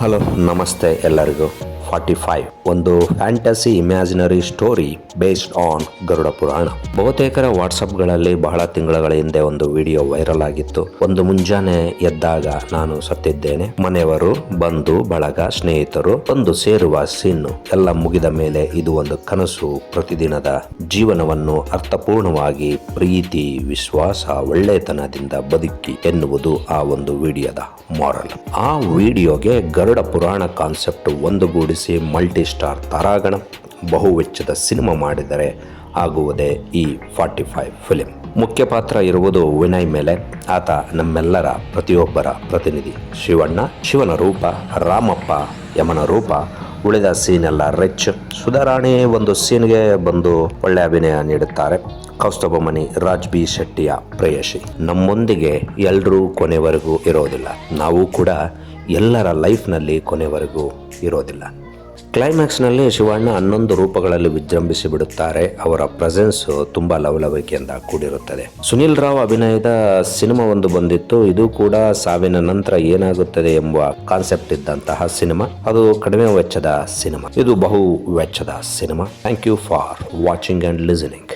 Hello ನಮಸ್ತೆ ಎಲ್ಲರಿಗೂ. 45 ಒಂದು fantasy imaginary story based on Garuda ಪುರಾಣ. ಬಹುತೇಕರ ವಾಟ್ಸಪ್ಗಳಲ್ಲಿ ಬಹಳ ತಿಂಗಳ ಹಿಂದೆ ಒಂದು ವಿಡಿಯೋ ವೈರಲ್ ಆಗಿತ್ತು. ಒಂದು ಮುಂಜಾನೆ ಎದ್ದಾಗ ನಾನು ಸತ್ತಿದ್ದೇನೆ, ಮನೆಯವರು, ಬಂಧು ಬಳಗ, ಸ್ನೇಹಿತರು ಒಂದು ಸೇರುವ ಸೀನು ಎಲ್ಲ ಮುಗಿದ ಮೇಲೆ ಇದು ಒಂದು ಕನಸು, ಪ್ರತಿದಿನದ ಜೀವನವನ್ನು ಅರ್ಥಪೂರ್ಣವಾಗಿ ಪ್ರೀತಿ, ವಿಶ್ವಾಸ, ಒಳ್ಳೆತನದಿಂದ ಬದುಕಿ ಎನ್ನುವುದು ಆ ಒಂದು ವಿಡಿಯೋದ ಮಾರಲ್. ಆ ವಿಡಿಯೋಗೆ ಗರುಡ ಪುರಾಣ ಕಾನ್ಸೆಪ್ಟ್ ಒಂದುಗೂಡಿಸಿ ಮಲ್ಟಿ ಸ್ಟಾರ್ ತಾರಾಗಣ ಬಹು ವೆಚ್ಚದ ಸಿನಿಮಾ ಮಾಡಿದರೆ ಆಗುವುದೇ ಈ 45 ಫಿಲಿಂ. ಮುಖ್ಯ ಪಾತ್ರ ಇರುವುದು ವಿನಯ್ ಮೇಲೆ. ಆತ ನಮ್ಮೆಲ್ಲರ ಪ್ರತಿಯೊಬ್ಬರ ಪ್ರತಿನಿಧಿ. ಶಿವಣ್ಣ ಶಿವನ ರೂಪ, ರಾಮಪ್ಪ ಯಮನ ರೂಪ, ಉಳಿದ ಸೀನೆಲ್ಲ ರಿಚ್. ಸುಧಾರಾಣಿ ಒಂದು ಸೀನ್ಗೆ ಬಂದು ಒಳ್ಳೆ ಅಭಿನಯ ನೀಡುತ್ತಾರೆ. ಕೌಸ್ತುಭ ಮಣಿ ರಾಜ್ ಬಿ ಶೆಟ್ಟಿಯ ಪ್ರೇಯಸಿ. ನಮ್ಮೊಂದಿಗೆ ಎಲ್ಲರೂ ಕೊನೆವರೆಗೂ ಇರೋದಿಲ್ಲ, ನಾವು ಕೂಡ ಎಲ್ಲರ ಲೈಫ್ನಲ್ಲಿ ಕೊನೆವರೆಗೂ ಇರೋದಿಲ್ಲ. ಕ್ಲೈಮ್ಯಾಕ್ಸ್ನಲ್ಲಿ ಶಿವಣ್ಣ 11 ರೂಪಗಳಲ್ಲಿ ವಿಜೃಂಭಿಸಿ ಬಿಡುತ್ತಾರೆ. ಅವರ ಪ್ರೆಸೆನ್ಸ್ ತುಂಬಾ ಲವಲವಿಕೆಯಿಂದ ಕೂಡಿರುತ್ತದೆ. ಸುನಿಲ್ ರಾವ್ ಅಭಿನಯದ ಸಿನಿಮಾ ಒಂದು ಬಂದಿತ್ತು. ಇದು ಕೂಡ ಸಾವಿನ ನಂತರ ಏನಾಗುತ್ತದೆ ಎಂಬ ಕಾನ್ಸೆಪ್ಟ್ ಇದ್ದಂತಹ ಸಿನಿಮಾ. ಅದು ಕಡಿಮೆ ವೆಚ್ಚದ ಸಿನಿಮಾ, ಇದು ಬಹು ವೆಚ್ಚದ cinema. Thank you for watching and listening.